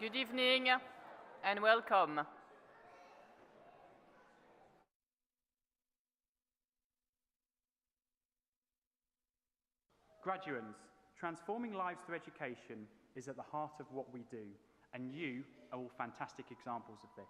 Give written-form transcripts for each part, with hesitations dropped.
Good evening and welcome. Graduates, transforming lives through education is at the heart of what we do, and you are all fantastic examples of this.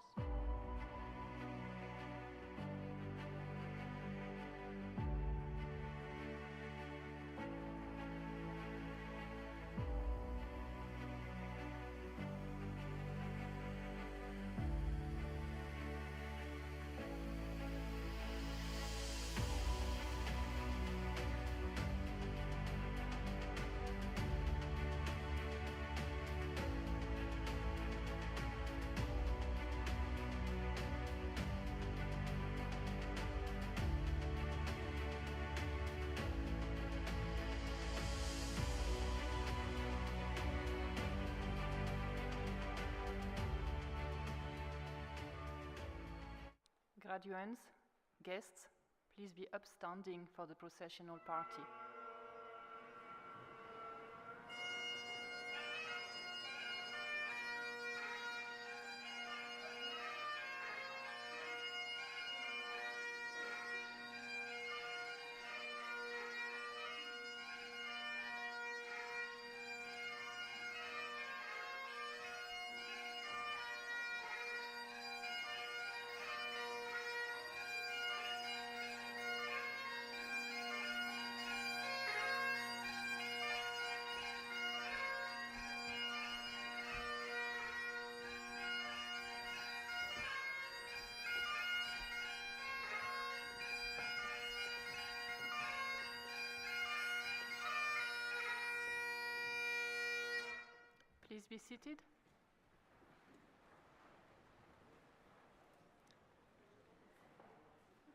Graduates, guests, please be upstanding for the processional party. Please be seated.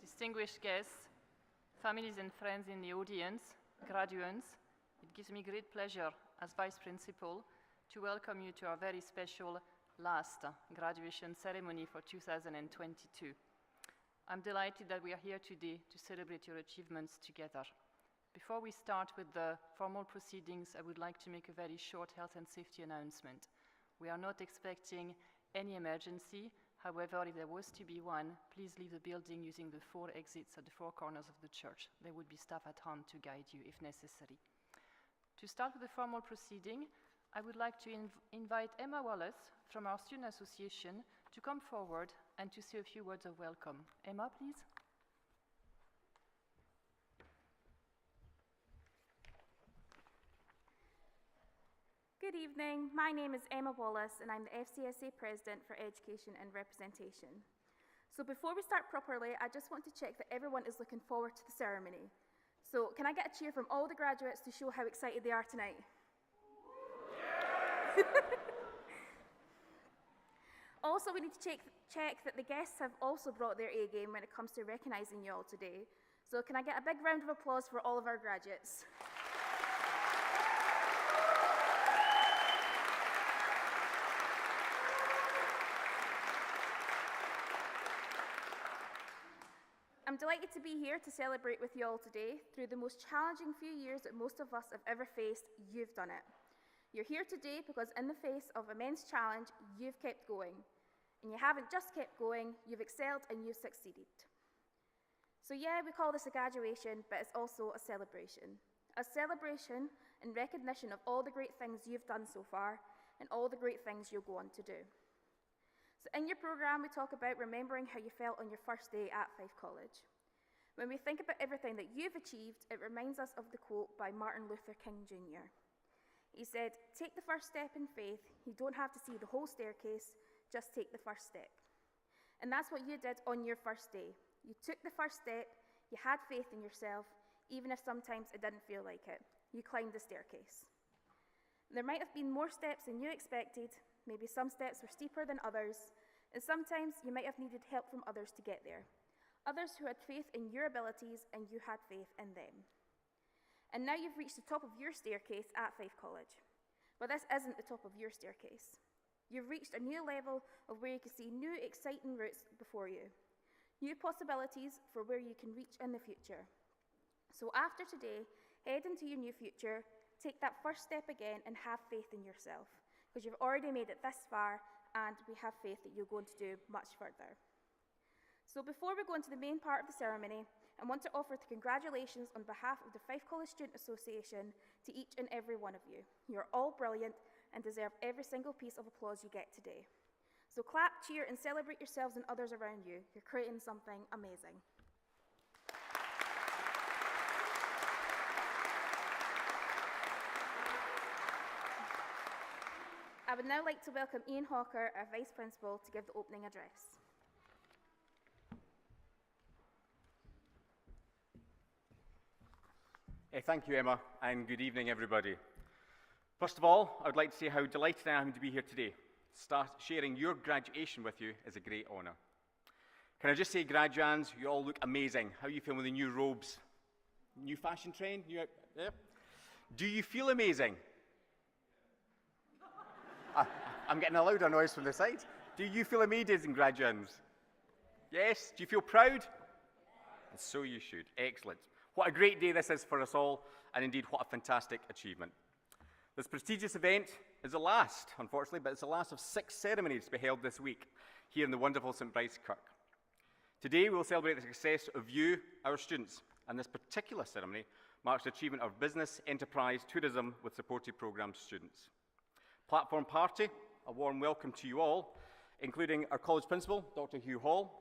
Distinguished guests, families and friends in the audience, graduates, it gives me great pleasure as Vice Principal to welcome you to our very special last graduation ceremony for 2022. I'm delighted that we are here today to celebrate your achievements together. Before we start with the formal proceedings, I would like to make a very short health and safety announcement. We are not expecting any emergency. However, if there was to be one, please leave the building using the 4 exits at the 4 corners of the church. There would be staff at hand to guide you if necessary. To start with the formal proceeding, I would like to invite Emma Wallace from our Student Association to come forward and to say a few words of welcome. Emma, please. Good evening, my name is Emma Wallace and I'm the FCSA President for Education and Representation. So before we start properly, I just want to check that everyone is looking forward to the ceremony. So can I get a cheer from all the graduates to show how excited they are tonight? Yeah. Also, we need to check that the guests have also brought their A game when it comes to recognising you all today. So can I get a big round of applause for all of our graduates? I'm delighted to be here to celebrate with you all today. Through the most challenging few years that most of us have ever faced, you've done it. You're here today because in the face of immense challenge, you've kept going. And you haven't just kept going, you've excelled and you've succeeded. So yeah, we call this a graduation, but it's also a celebration. A celebration in recognition of all the great things you've done so far and all the great things you'll go on to do. So in your programme, we talk about remembering how you felt on your first day at Fife College. When we think about everything that you've achieved, it reminds us of the quote by Martin Luther King Jr. He said, "Take the first step in faith. You don't have to see the whole staircase, just take the first step." And that's what you did on your first day. You took the first step, you had faith in yourself, even if sometimes it didn't feel like it. You climbed the staircase. There might have been more steps than you expected. Maybe some steps were steeper than others, and sometimes you might have needed help from others to get there. Others who had faith in your abilities and you had faith in them. And now you've reached the top of your staircase at Fife College. But this isn't the top of your staircase. You've reached a new level of where you can see new exciting routes before you. New possibilities for where you can reach in the future. So after today, head into your new future, take that first step again and have faith in yourself. because you've already made it this far, and we have faith that you're going to do much further. So before we go into the main part of the ceremony, I want to offer the congratulations on behalf of the Fife College Student Association to each and every one of you. You're all brilliant and deserve every single piece of applause you get today. So clap, cheer, and celebrate yourselves and others around you. You're creating something amazing. I would now like to welcome Ian Hawker, our Vice Principal, to give the opening address. Thank you, Emma, and good evening, everybody. First of all, I would like to say how delighted I am to be here today. Sharing your graduation with you is a great honour. Can I just say, graduands, you all look amazing. How are you feeling with the new robes? New fashion trend? Yeah? Do you feel amazing? I'm getting a louder noise from the side. Do you feel amazing, graduands? Yes? Do you feel proud? And so you should. Excellent. What a great day this is for us all, and indeed what a fantastic achievement. This prestigious event is the last, unfortunately, but it's the last of 6 ceremonies to be held this week here in the wonderful St. Bride's Kirk. Today we will celebrate the success of you, our students, and this particular ceremony marks the achievement of business, enterprise, tourism with supported programme students. Platform party, a warm welcome to you all, including our college principal, Dr. Hugh Hall,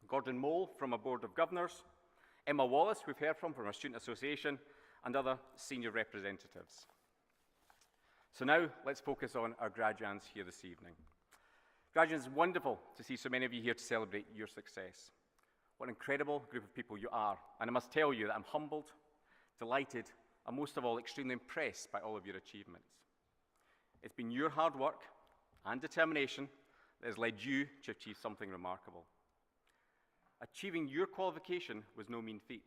Gordon Mole from our Board of Governors, Emma Wallace, we've heard from our Student Association, and other senior representatives. So now, let's focus on our graduands here this evening. Graduands, it's wonderful to see so many of you here to celebrate your success. What an incredible group of people you are, and I must tell you that I'm humbled, delighted, and most of all, extremely impressed by all of your achievements. It's been your hard work and determination that has led you to achieve something remarkable. Achieving your qualification was no mean feat.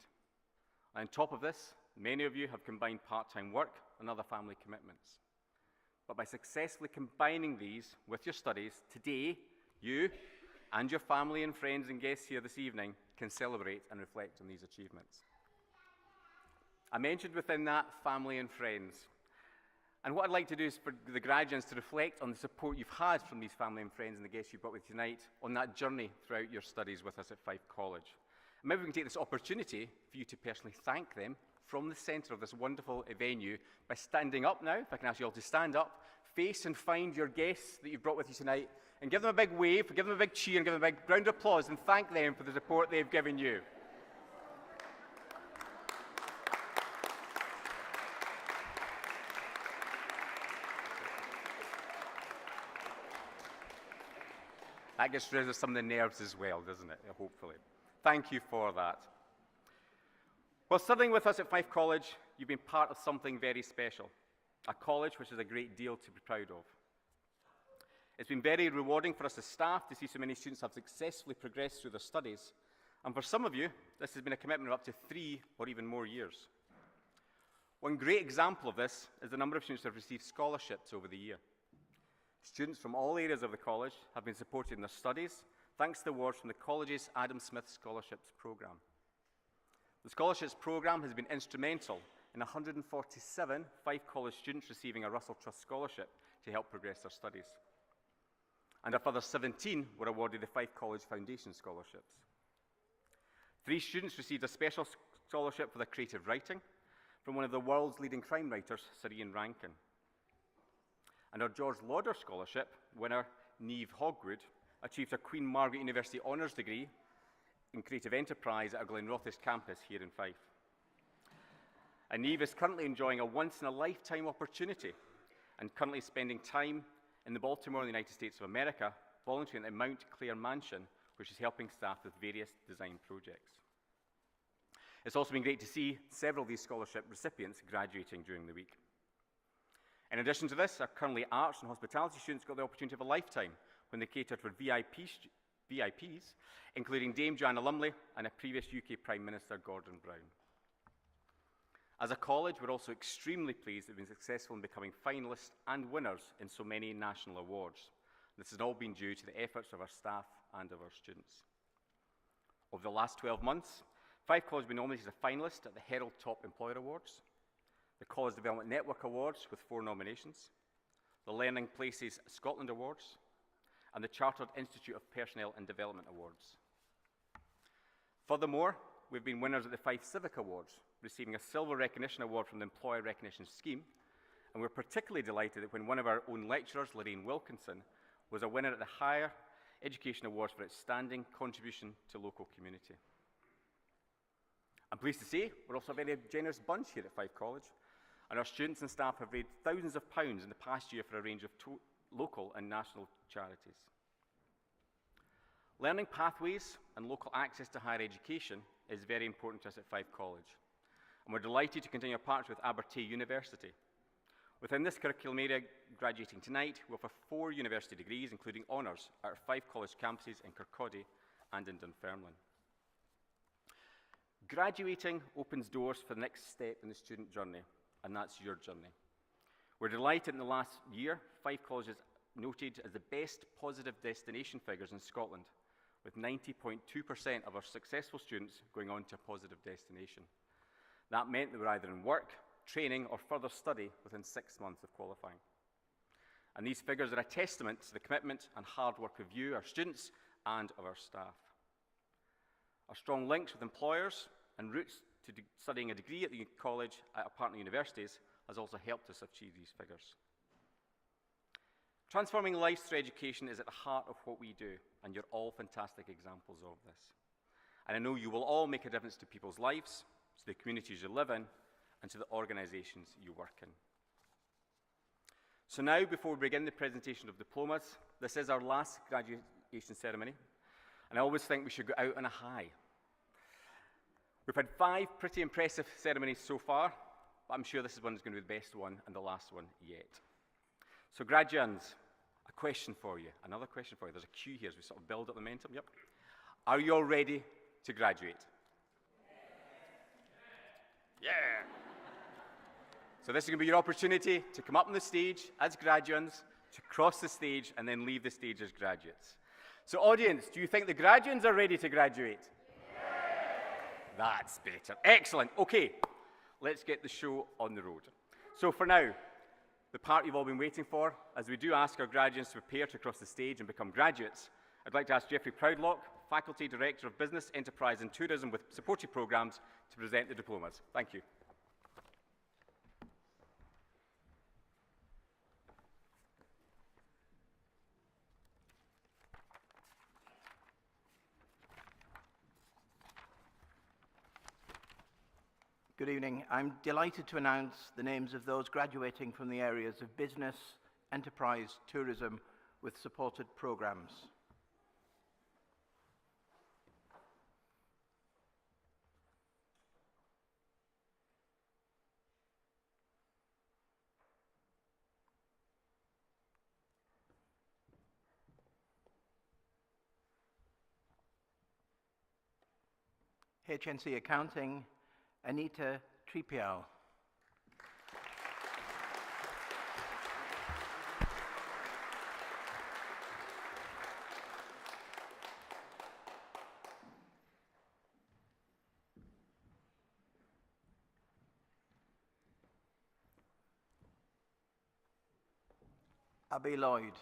And on top of this, many of you have combined part-time work and other family commitments. But by successfully combining these with your studies, today, you and your family and friends and guests here this evening can celebrate and reflect on these achievements. I mentioned within that family and friends. And what I'd like to do is for the graduates to reflect on the support you've had from these family and friends and the guests you brought with you tonight on that journey throughout your studies with us at Fife College. And maybe we can take this opportunity for you to personally thank them from the centre of this wonderful venue by standing up now. If I can ask you all to stand up, face and find your guests that you've brought with you tonight, and give them a big wave, give them a big cheer, and give them a big round of applause, and thank them for the support they've given you. That gets rid of some of the nerves as well, doesn't it? Hopefully. Thank you for that. Well, studying with us at Fife College, you've been part of something very special, a college which is a great deal to be proud of. It's been very rewarding for us as staff to see so many students have successfully progressed through their studies, and for some of you, this has been a commitment of up to 3 or even more years. One great example of this is the number of students who have received scholarships over the year. Students from all areas of the college have been supported in their studies thanks to the awards from the college's Adam Smith Scholarships Programme. The Scholarships Programme has been instrumental in 147 Fife College students receiving a Russell Trust Scholarship to help progress their studies. And a further 17 were awarded the Fife College Foundation Scholarships. 3 students received a special scholarship for their creative writing from one of the world's leading crime writers, Sir Ian Rankin. And our George Lauder Scholarship winner, Niamh Hogwood, achieved her Queen Margaret University Honours degree in Creative Enterprise at our Glenrothes campus here in Fife. And Niamh is currently enjoying a once-in-a-lifetime opportunity and currently spending time in the Baltimore in the United States of America, volunteering at the Mount Clare Mansion, which is helping staff with various design projects. It's also been great to see several of these scholarship recipients graduating during the week. In addition to this, our currently arts and hospitality students got the opportunity of a lifetime when they catered for VIPs, including Dame Joanna Lumley and a previous UK Prime Minister, Gordon Brown. As a college, we're also extremely pleased that we've been successful in becoming finalists and winners in so many national awards. This has all been due to the efforts of our staff and of our students. Over the last 12 months, Fife College has been nominated as a finalist at the Herald Top Employer Awards, the College Development Network Awards with 4 nominations, the Learning Places Scotland Awards, and the Chartered Institute of Personnel and Development Awards. Furthermore, we've been winners at the Fife Civic Awards, receiving a Silver Recognition Award from the Employer Recognition Scheme, and we're particularly delighted that when one of our own lecturers, Lorraine Wilkinson, was a winner at the Higher Education Awards for outstanding contribution to local community. I'm pleased to say we're also a very generous bunch here at Fife College, and our students and staff have raised thousands of pounds in the past year for a range of local and national charities. Learning pathways and local access to higher education is very important to us at Fife College, and we're delighted to continue our partnership with Abertay University. Within this curriculum area, graduating tonight, we offer 4 university degrees, including honours, at our Fife College campuses in Kirkcaldy and in Dunfermline. Graduating opens doors for the next step in the student journey, and that's your journey. We're delighted in the last year, Fife College is noted as the best positive destination figures in Scotland, with 90.2% of our successful students going on to a positive destination. That meant they were either in work, training, or further study within 6 months of qualifying. And these figures are a testament to the commitment and hard work of you, our students, and of our staff. Our strong links with employers and routes to studying a degree at the college at our partner universities has also helped us achieve these figures. Transforming lives through education is at the heart of what we do, and you're all fantastic examples of this. And I know you will all make a difference to people's lives, to the communities you live in, and to the organisations you work in. So now, before we begin the presentation of diplomas, this is our last graduation ceremony, and I always think we should go out on a high. We've had 5 pretty impressive ceremonies so far, but I'm sure this one is going to be the best one and the last one yet. So graduands, a question for you, another question for you. There's a cue here as we sort of build up the momentum. Yep. Are you all ready to graduate? Yeah. So this is going to be your opportunity to come up on the stage as graduands, to cross the stage, and then leave the stage as graduates. So audience, do you think the graduands are ready to graduate? That's better. Excellent. Okay, let's get the show on the road. So for now, the part you've all been waiting for, as we do ask our graduates to prepare to cross the stage and become graduates, I'd like to ask Geoffrey Proudlock, Faculty Director of Business, Enterprise and Tourism with supported programmes, to present the diplomas. Thank you. Good evening. I'm delighted to announce the names of those graduating from the areas of business, enterprise, tourism with supported programmes. HNC Accounting, Anita Tripial. Abby Lloyd.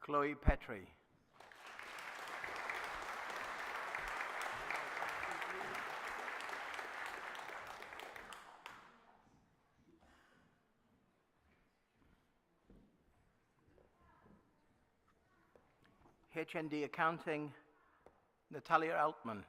Chloe Petrie. HND Accounting, Natalia Altman.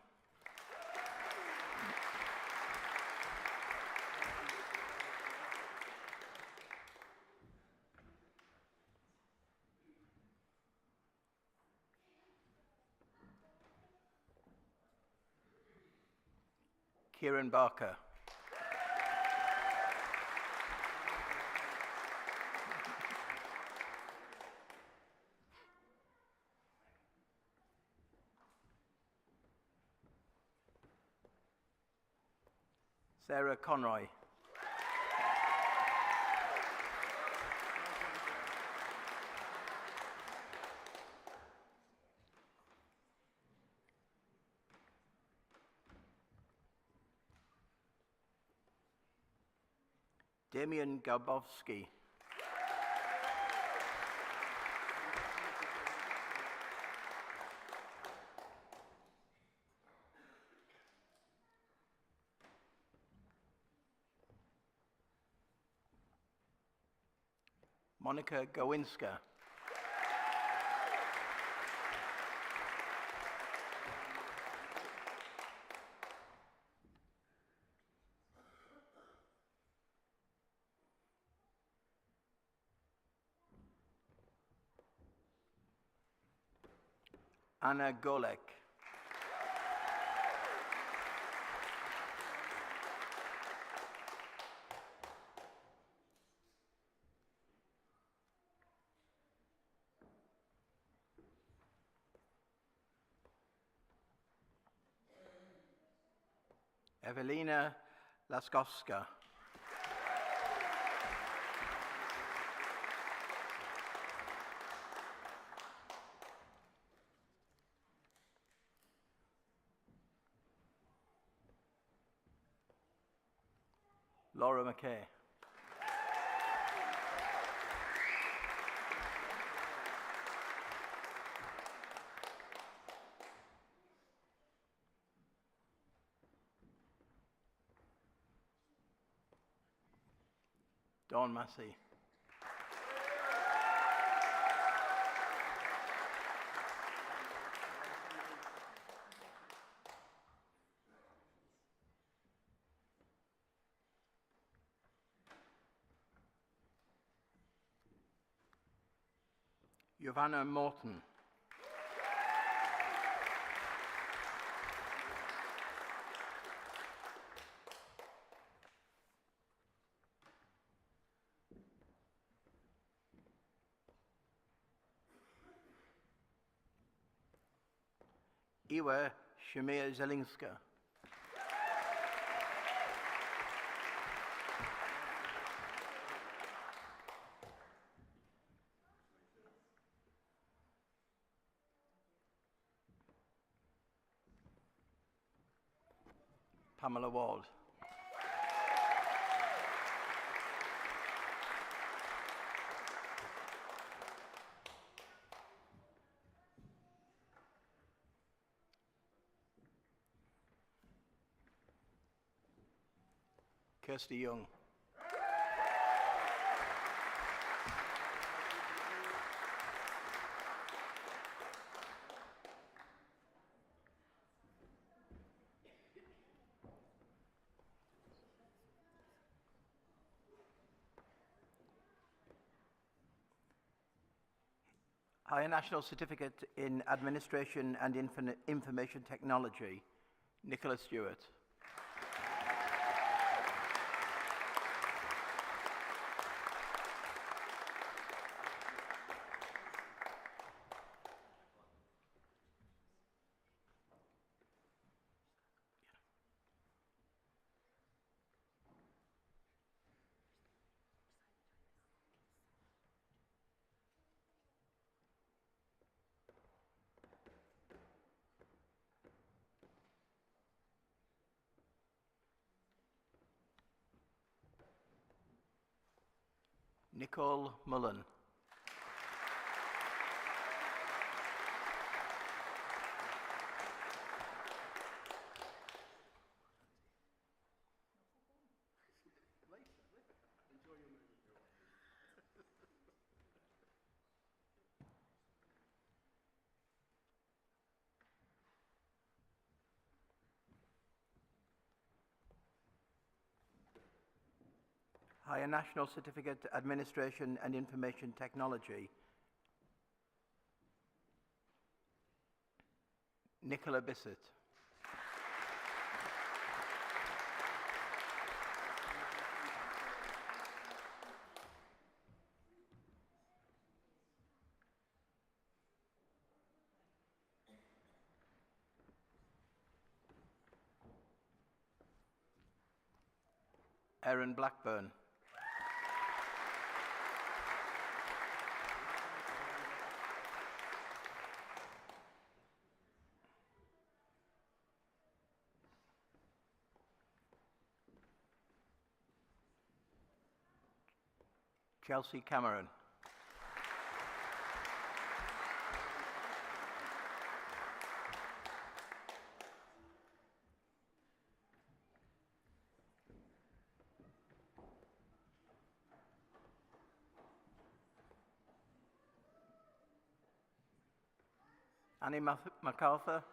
Kieran Barker. Sarah Conroy. Damian Garbowski. Monica Gowinska. Anna Golek. Evelina Laskowska. Laura McKay. Dawn Massey. Giovanna Morton. Iwa Shamir Zelinska. Pamela Ward. Kirsty Young. Higher National Certificate in Administration and Information Technology, Nicola Stewart. Nicole Mullen. Higher National Certificate, Administration and Information Technology, Nicola Bissett. Erin Blackburn. Chelsea Cameron. Annie MacArthur.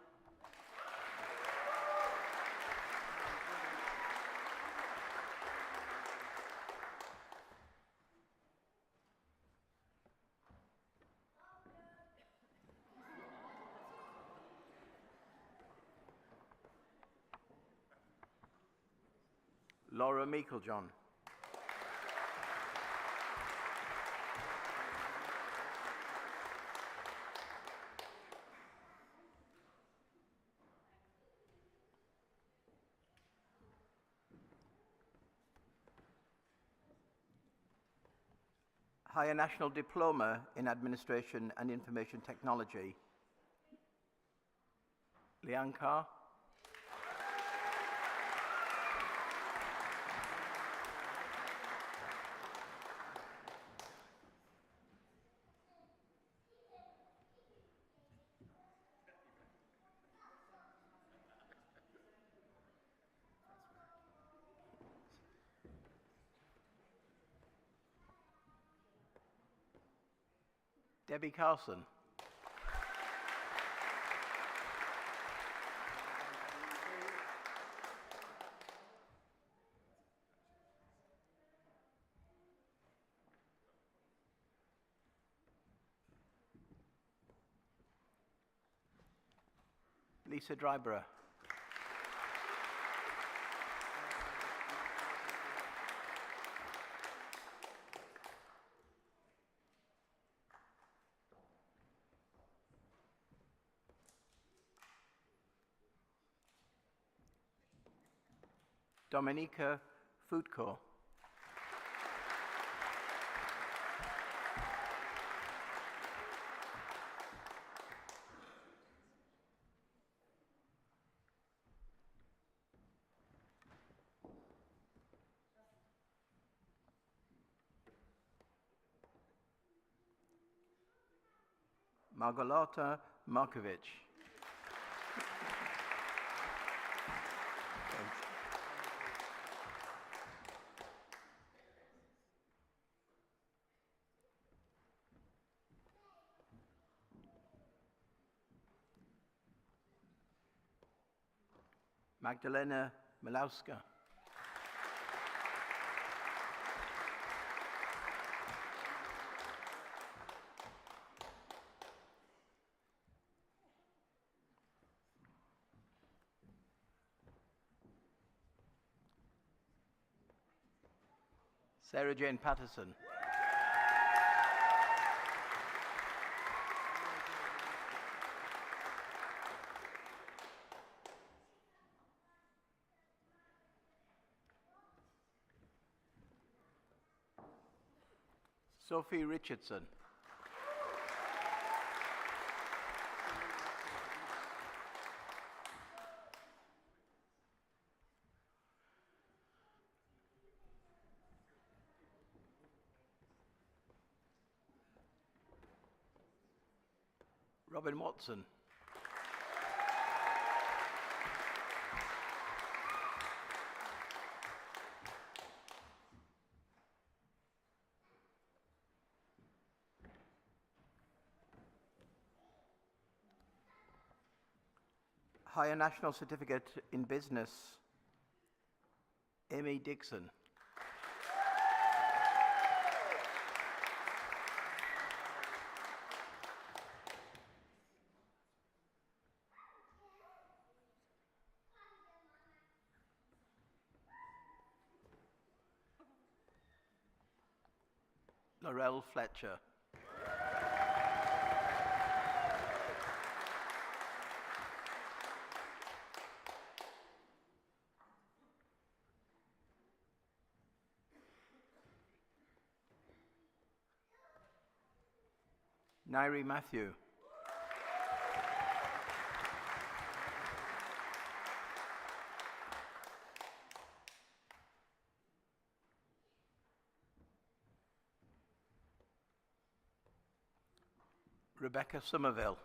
Laura Meiklejohn. Higher National Diploma in Administration and Information Technology, Liang Carr. Debbie Carson. Lisa Dryborough. Dominika Futko. Margolota Markovic. Magdalena Milowska. Sarah Jane Patterson. Sophie Richardson. Robin Watson. Higher National Certificate in Business, Amy Dixon. Laurel Fletcher. Nairi Matthew. Rebecca Somerville.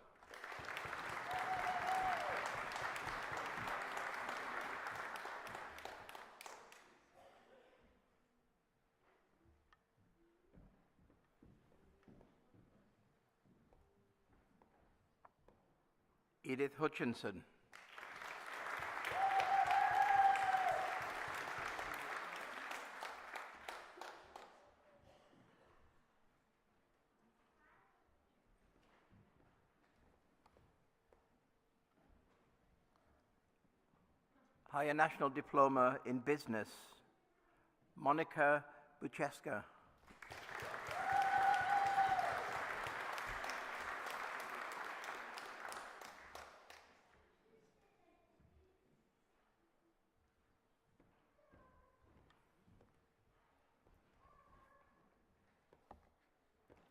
Edith Hutchinson. Higher National Diploma in Business, Monica Bucheska.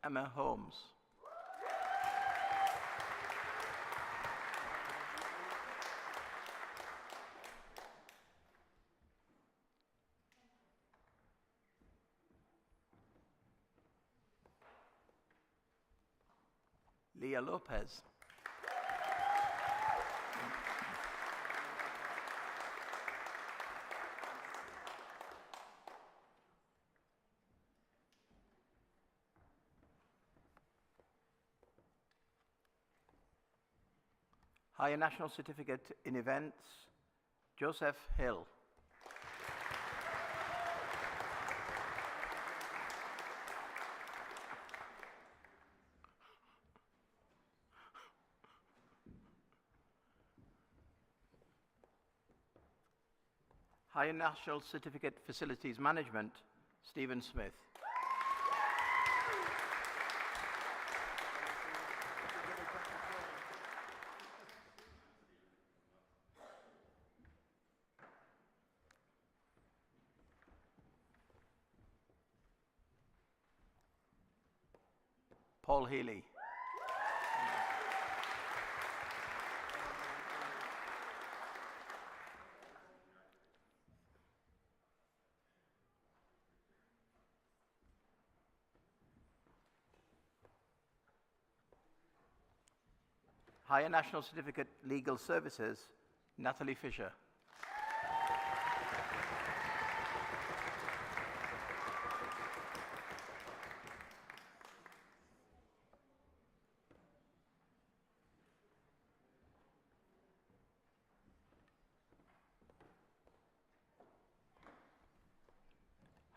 Emma Holmes. Leah Lopez. Higher National Certificate in Events, Joseph Hill. Higher National Certificate Facilities Management, Stephen Smith. Paul Healy. Higher National Certificate Legal Services, Natalie Fisher.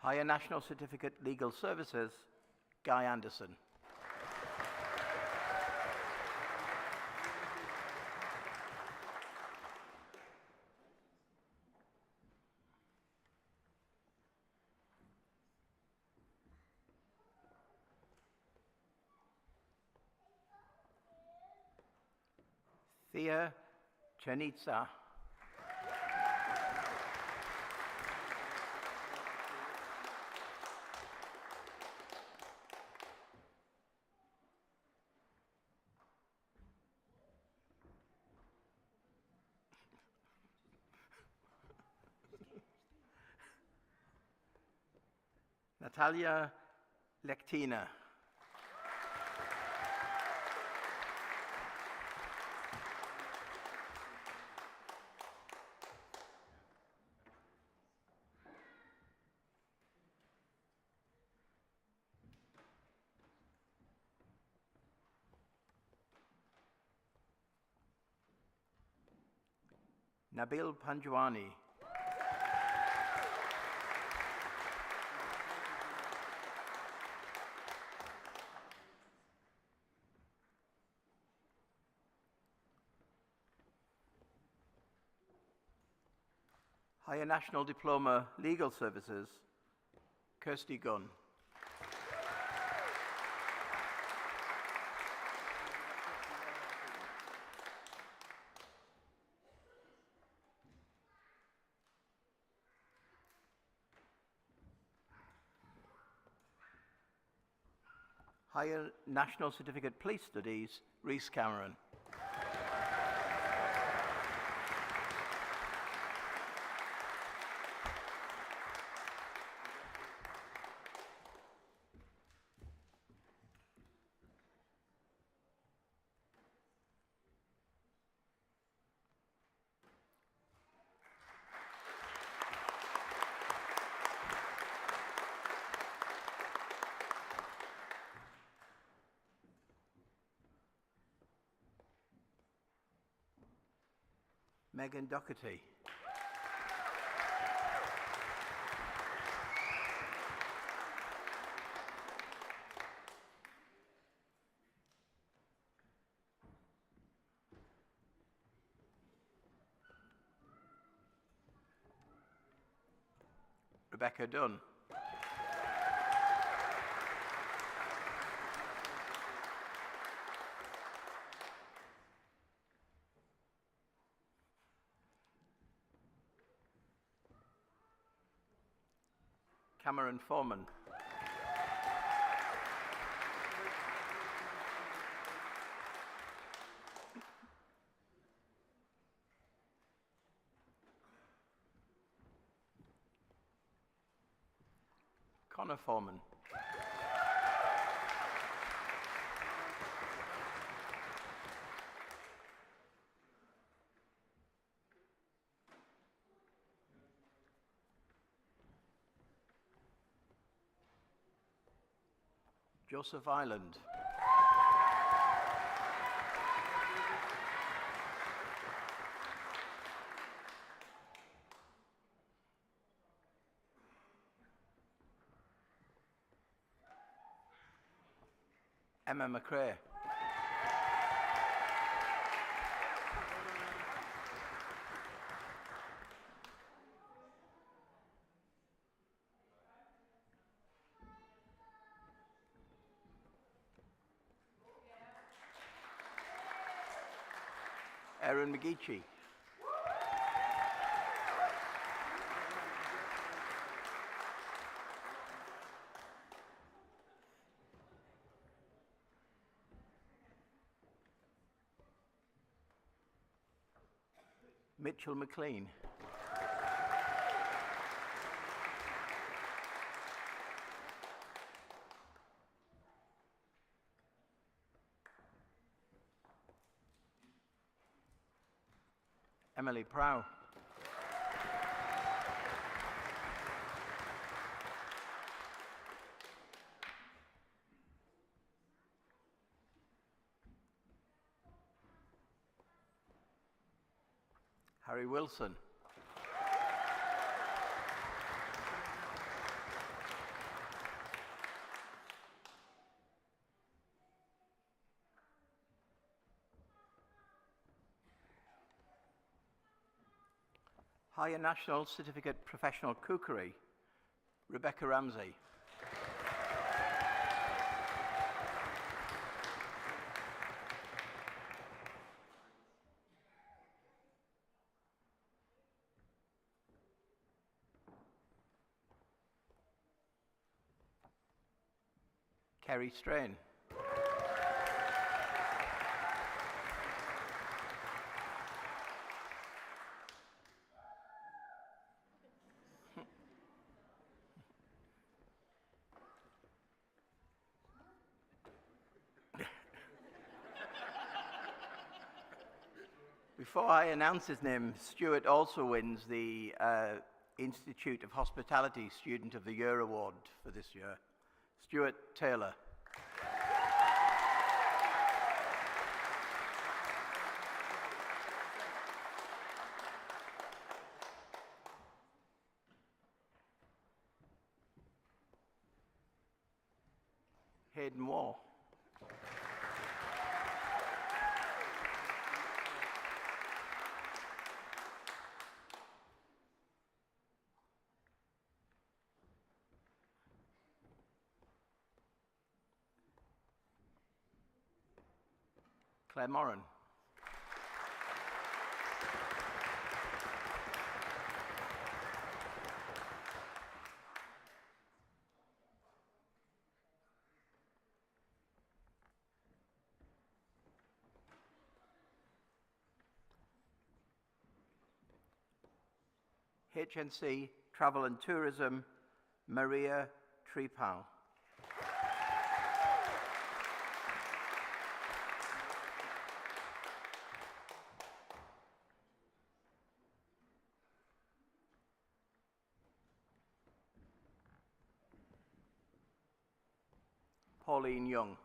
Higher National Certificate Legal Services, Guy Anderson. Thea Chenitsa. Natalia Lektina. Nabil Panjwani. Higher National Diploma Legal Services, Kirsty Gunn. Higher National Certificate Police Studies, Rhys Cameron. Megan Doherty. Rebecca Dunn. Cameron Foreman. Connor Foreman. Joseph Island. Emma McRae. Erin McGeechee. Mitchell McLean. Emily Prow. Harry Wilson. Higher National Certificate Professional Cookery, Rebecca Ramsey. Kerry Strain. Before I announce his name, Stuart also wins the Institute of Hospitality Student of the Year Award for this year. Stuart Taylor. Hayden Waugh. Claire Moran. HNC Travel and Tourism, Maria Trepal. Pauline Young.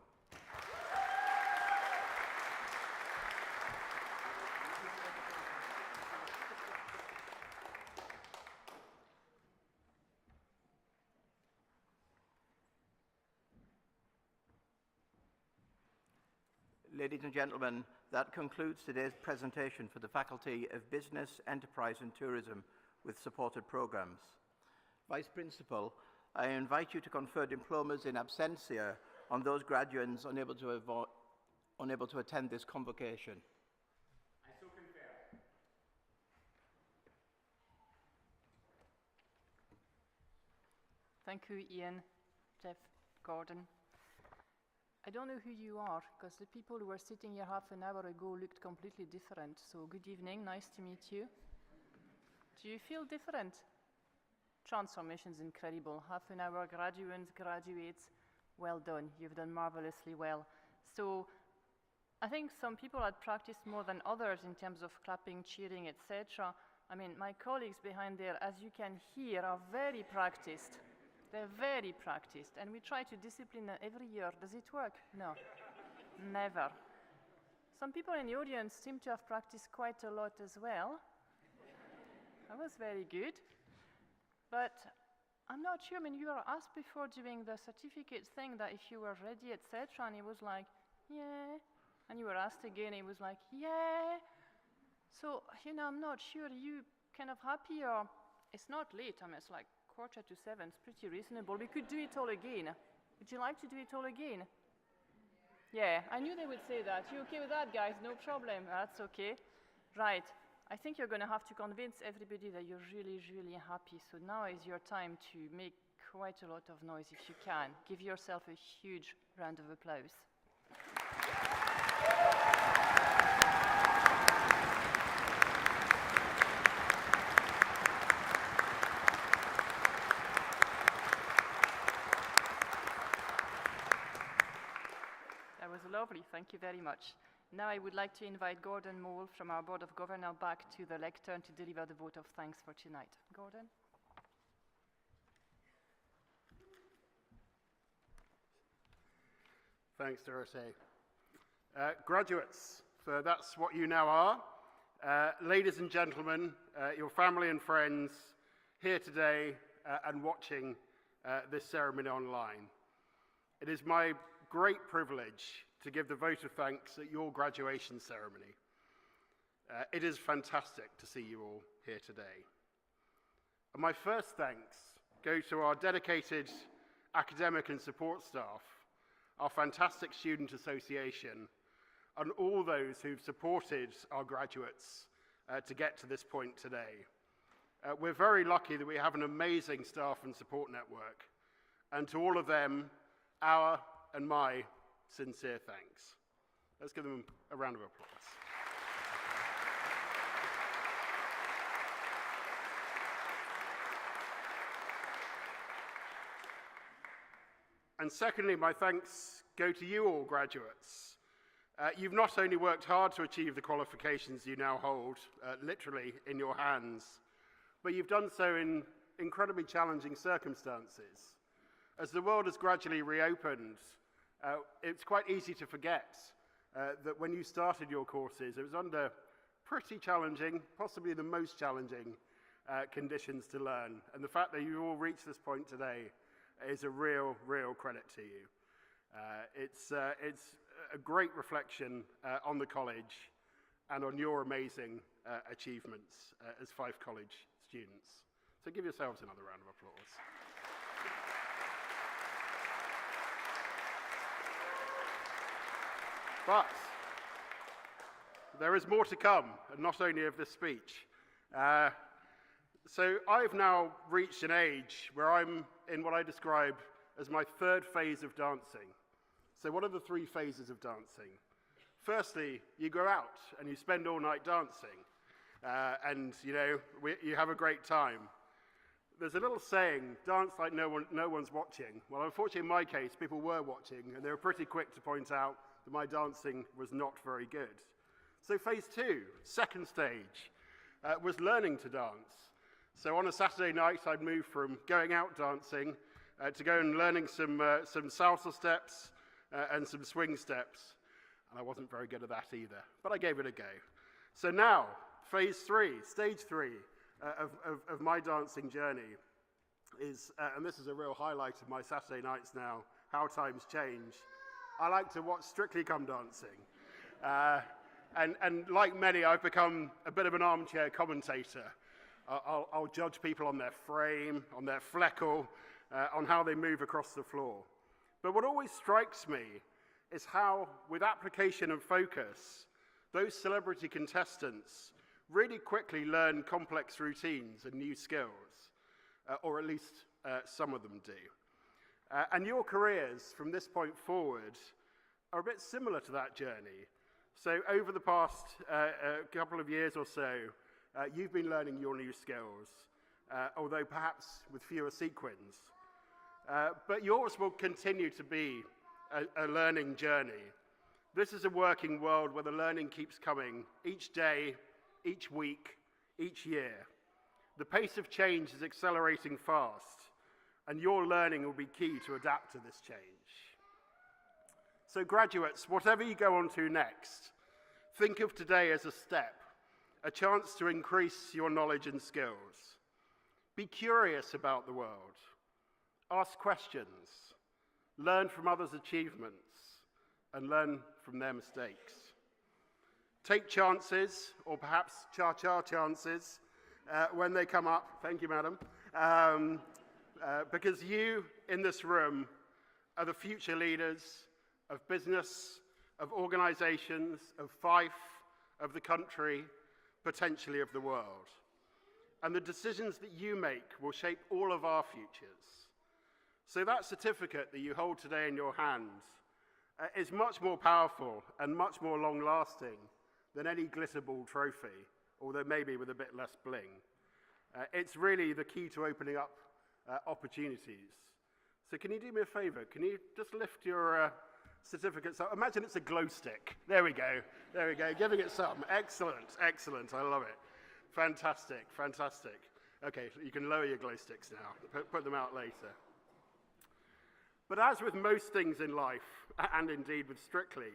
Ladies and gentlemen, that concludes today's presentation for the Faculty of Business, Enterprise and Tourism with supported programmes. Vice Principal, I invite you to confer diplomas in absentia on those graduates unable to attend this convocation. I so confer. Thank you, Ian, Jeff, Gordon. I don't know who you are, because the people who were sitting here half an hour ago looked completely different. So good evening, nice to meet you. Do you feel different? Transformation's incredible. Half an hour, graduates, well done. You've done marvelously well. So I think some people had practiced more than others in terms of clapping, cheering, etc. I mean, my colleagues behind there, as you can hear, are very practiced. They're very practiced, and we try to discipline them every year. Does it work? No, never. Some people in the audience seem to have practiced quite a lot as well. That was very good. But I'm not sure, I mean, you were asked before during the certificate thing that if you were ready, etc., and it was like, yeah. And you were asked again, it was like, yeah. So, you know, I'm not sure, are you kind of happy, or it's not late, I mean, it's like 6:45, it's pretty reasonable. We could do it all again. Would you like to do it all again? Yeah, I knew they would say that. You okay with that, guys? No problem. That's okay. Right. I think you're going to have to convince everybody that you're really, really happy. So now is your time to make quite a lot of noise if you can. Give yourself a huge round of applause. That was lovely. Thank you very much. Now I would like to invite Gordon Mole from our Board of Governors back to the lectern to deliver the vote of thanks for tonight. Gordon? Thanks, Dorothée. Graduates, so that's what you now are. Ladies and gentlemen, your family and friends here today and watching this ceremony online. It is my great privilege to give the vote of thanks at your graduation ceremony. It is fantastic to see you all here today. And my first thanks go to our dedicated academic and support staff, our fantastic student association, and all those who've supported our graduates to get to this point today. We're very lucky that we have an amazing staff and support network, and to all of them, our and my sincere thanks. Let's give them a round of applause. And secondly, my thanks go to you all, graduates. You've not only worked hard to achieve the qualifications you now hold, literally in your hands, but you've done so in incredibly challenging circumstances. As the world has gradually reopened, it's quite easy to forget that when you started your courses, it was under pretty challenging, possibly the most challenging conditions to learn. And the fact that you all reached this point today is a real credit to you. It's a great reflection on the college and on your amazing achievements as Fife College students. So give yourselves another round of applause. But there is more to come, and not only of this speech. So I've now reached an age where I'm in what I describe as my third phase of dancing. So what are the three phases of dancing? Firstly, you go out and you spend all night dancing, and you have a great time. There's a little saying, dance like no one's watching. Well, unfortunately in my case, people were watching, and they were pretty quick to point out that my dancing was not very good. So phase two, second stage, was learning to dance. So on a Saturday night, I'd move from going out dancing to go and learning some salsa steps and some swing steps. And I wasn't very good at that either, but I gave it a go. So now, phase three, stage three of my dancing journey is, and this is a real highlight of my Saturday nights now, how times change. I like to watch Strictly Come Dancing. And like many, I've become a bit of an armchair commentator. I'll judge people on their frame, on their fleckle, on how they move across the floor. But what always strikes me is how, with application and focus, those celebrity contestants really quickly learn complex routines and new skills, or at least some of them do. And your careers from this point forward are a bit similar to that journey. So over the past couple of years or so, you've been learning your new skills, although perhaps with fewer sequins. But yours will continue to be a learning journey. This is a working world where the learning keeps coming each day, each week, each year. The pace of change is accelerating fast, and your learning will be key to adapt to this change. So graduates, whatever you go on to next, think of today as a step, a chance to increase your knowledge and skills. Be curious about the world. Ask questions. Learn from others' achievements, and learn from their mistakes. Take chances, or perhaps cha-cha chances, when they come up. Thank you, madam. Because you in this room are the future leaders of business, of organizations, of Fife, of the country, potentially of the world. And the decisions that you make will shape all of our futures. So that certificate that you hold today in your hand is much more powerful and much more long-lasting than any glitterball trophy, although maybe with a bit less bling. It's really the key to opening up opportunities. So can you do me a favor? Can you just lift your certificates up? Imagine it's a glow stick. There we go. There we go. Giving it some. Excellent. Excellent. I love it. Fantastic. Fantastic. Okay, you can lower your glow sticks now. Put them out later. But as with most things in life, and indeed with Strictly,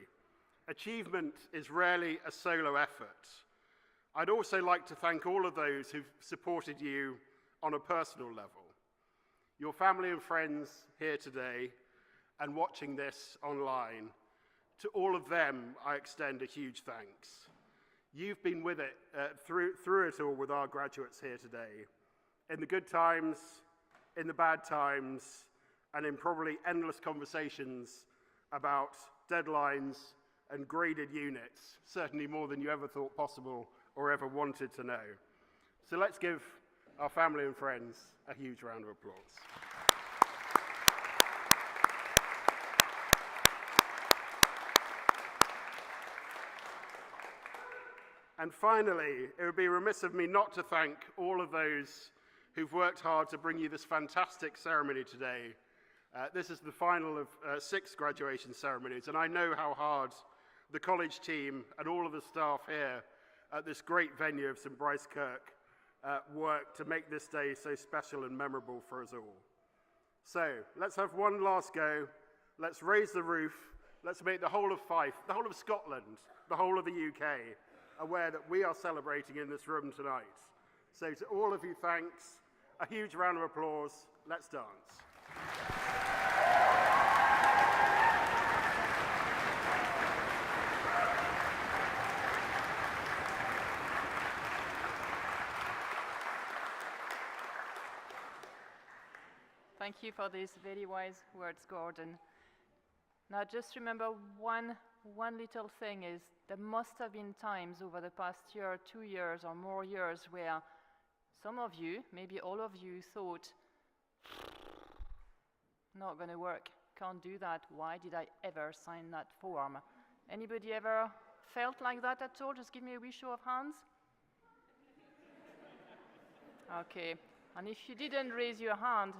achievement is rarely a solo effort. I'd also like to thank all of those who've supported you on a personal level. Your family and friends here today and watching this online, to all of them I extend a huge thanks. You've been with it, through it all with our graduates here today, in the good times, in the bad times, and in probably endless conversations about deadlines and graded units, certainly more than you ever thought possible or ever wanted to know. So let's give our family and friends a huge round of applause. And finally, it would be remiss of me not to thank all of those who've worked hard to bring you this fantastic ceremony today. This is the final of 6 graduation ceremonies, and I know how hard the college team and all of the staff here at this great venue of St. Brice Kirk worked to make this day so special and memorable for us all. So let's have one last go. Let's raise the roof. Let's make the whole of Fife, the whole of Scotland, the whole of the UK aware that we are celebrating in this room tonight. So to all of you, thanks. A huge round of applause. Let's dance. Thank you for these very wise words, Gordon. Now just remember one little thing is there must have been times over the past year, 2 years or more years where some of you, maybe all of you, thought, not going to work, can't do that, why did I ever sign that form? Anybody ever felt like that at all? Just give me a wee show of hands. Okay, and if you didn't raise your hand,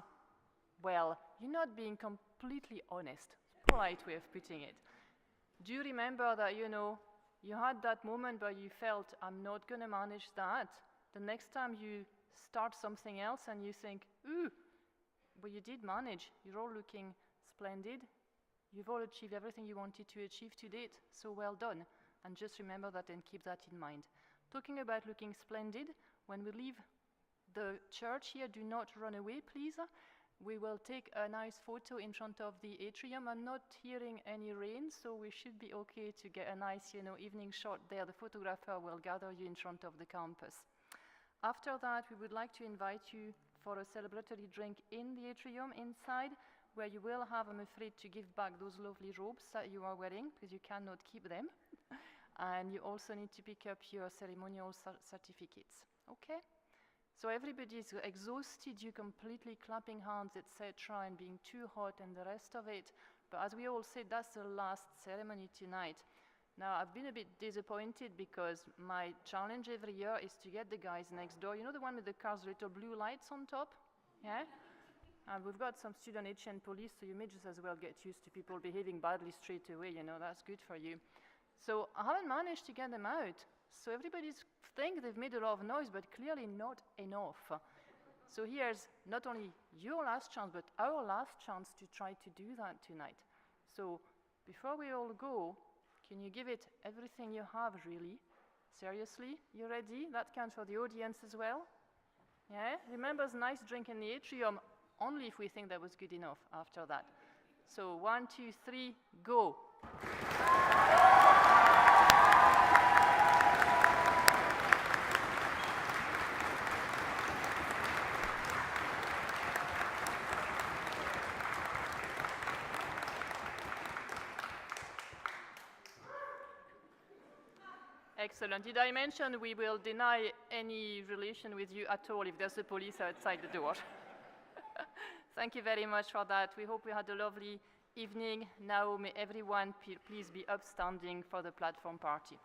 well, you're not being completely honest. Polite way of putting it. Do you remember that, you had that moment where you felt, I'm not going to manage that? The next time you start something else and you think, ooh, but you did manage. You're all looking splendid. You've all achieved everything you wanted to achieve to date, so well done. And just remember that and keep that in mind. Talking about looking splendid, when we leave the church here, do not run away, please. We will take a nice photo in front of the atrium. I'm not hearing any rain, so we should be okay to get a nice, evening shot there. The photographer will gather you in front of the campus. After that, we would like to invite you for a celebratory drink in the atrium inside, where you will have, I'm afraid, to give back those lovely robes that you are wearing, because you cannot keep them. And you also need to pick up your ceremonial certificates. Okay? So everybody is exhausted, you completely clapping hands, etc., and being too hot and the rest of it. But as we all said, that's the last ceremony tonight. Now, I've been a bit disappointed because my challenge every year is to get the guys next door. You know the one with the cars, little blue lights on top? Yeah? And we've got some student HN police, so you may just as well get used to people behaving badly straight away, that's good for you. So I haven't managed to get them out. So everybody think they've made a lot of noise, but clearly not enough. So here's not only your last chance, but our last chance to try to do that tonight. So before we all go, can you give it everything you have, really? Seriously? You ready? That counts for the audience as well? Yeah? Remember, it's a nice drink in the atrium, only if we think that was good enough after that. So 1, 2, 3, go. Excellent. Did I mention we will deny any relation with you at all if there's a police outside the door? Thank you very much for that. We hope we had a lovely evening. Now may everyone please be upstanding for the platform party.